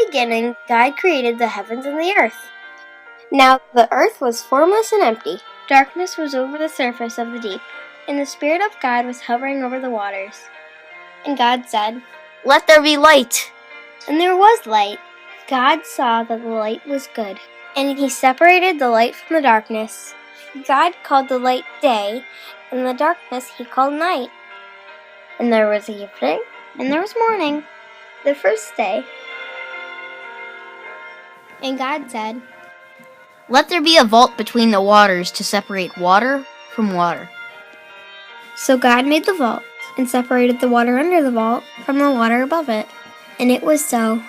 beginning, God created the heavens and the earth. Now the earth was formless and empty. Darkness was over the surface of the deep, and the Spirit of God was hovering over the waters. And God said, "Let there be light." And there was light. God saw that the light was good, and He separated the light from the darkness. God called the light day, and the darkness He called night. And there was evening, and there was morning, the first day. And God said, "Let there be a vault between the waters to separate water from water." So God made the vault, and separated the water under the vault from the water above it. And it was so.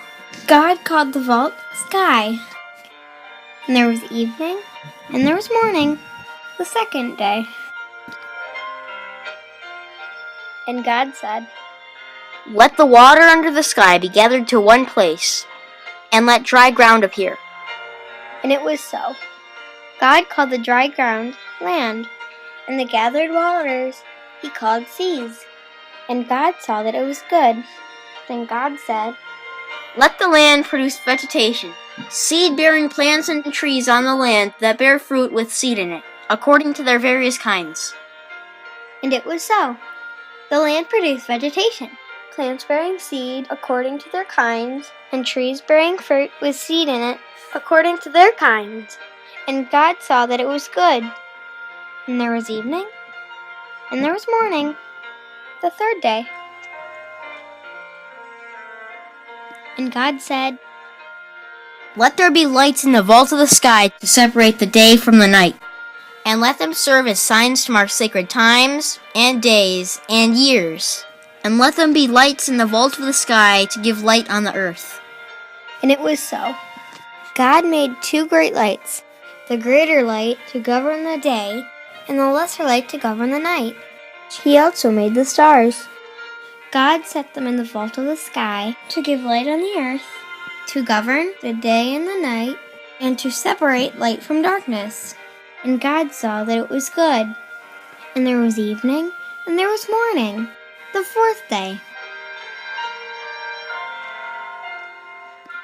God called the vault sky. And there was evening, and there was morning, the second day. And God said, "Let the water under the sky be gathered to one place, and let dry ground appear." And it was so. God called the dry ground land, and the gathered waters He called seas. And God saw that it was good. Then God said, "Let the land produce vegetation, seed-bearing plants and trees on the land that bear fruit with seed in it, according to their various kinds." And it was so. The land produced vegetation, plants bearing seed according to their kinds, and trees bearing fruit with seed in it according to their kinds. And God saw that it was good. And there was evening, and there was morning, the third day. And God said, "Let there be lights in the vault of the sky to separate the day from the night, and let them serve as signs to mark sacred times, and days, and years. And let them be lights in the vault of the sky to give light on the earth." And it was so. God made two great lights, the greater light to govern the day, and the lesser light to govern the night. He also made the stars. God set them in the vault of the sky to give light on the earth, to govern the day and the night, and to separate light from darkness. And God saw that it was good. And there was evening, and there was morning, the fourth day.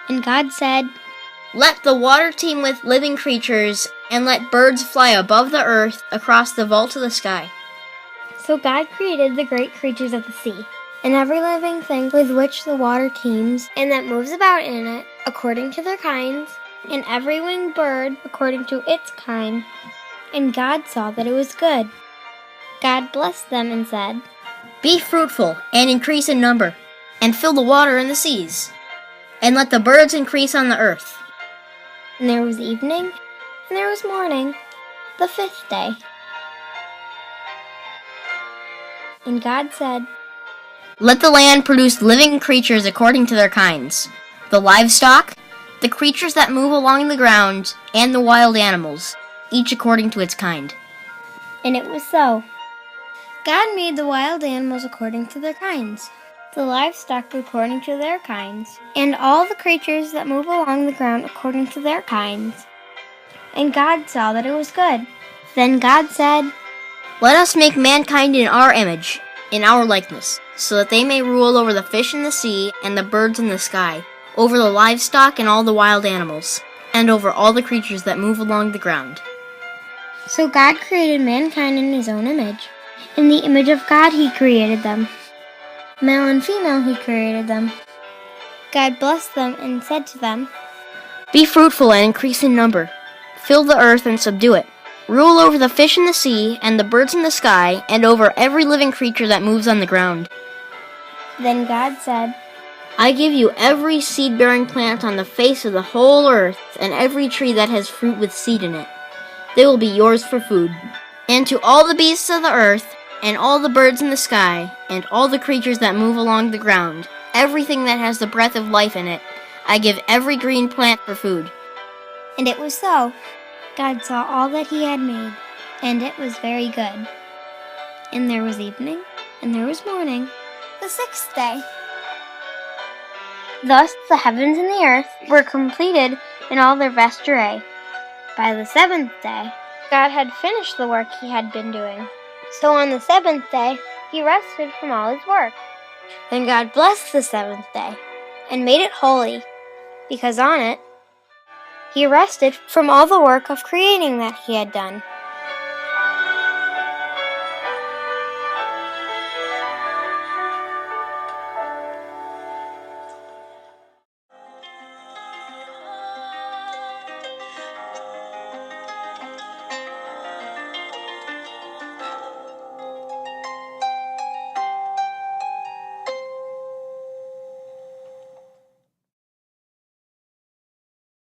And God said, "Let the water teem with living creatures, and let birds fly above the earth across the vault of the sky." So God created the great creatures of the sea, and every living thing with which the water teems, and that moves about in it, according to their kinds, and every winged bird according to its kind. And God saw that it was good. God blessed them and said, "Be fruitful, and increase in number, and fill the water in the seas, and let the birds increase on the earth." And there was evening, and there was morning, the fifth day. And God said, "Let the land produce living creatures according to their kinds, the livestock, the creatures that move along the ground, and the wild animals, each according to its kind." And it was so. God made the wild animals according to their kinds, the livestock according to their kinds, and all the creatures that move along the ground according to their kinds. And God saw that it was good. Then God said, "Let us make mankind in our image, in our likeness, so that they may rule over the fish in the sea and the birds in the sky, over the livestock and all the wild animals, and over all the creatures that move along the ground." So God created mankind in His own image. In the image of God He created them. Male and female He created them. God blessed them and said to them, "Be fruitful and increase in number. Fill the earth and subdue it. Rule over the fish in the sea and the birds in the sky, and over every living creature that moves on the ground." Then God said, "I give you every seed-bearing plant on the face of the whole earth, and every tree that has fruit with seed in it. They will be yours for food. And to all the beasts of the earth, and all the birds in the sky, and all the creatures that move along the ground, everything that has the breath of life in it, I give every green plant for food." And it was so. God saw all that He had made, and it was very good. And there was evening, and there was morning, the sixth day. Thus the heavens and the earth were completed in all their vast array. By the seventh day, God had finished the work He had been doing. So on the seventh day, He rested from all His work. Then God blessed the seventh day, and made it holy, because on it he rested from all the work of creating that he had done.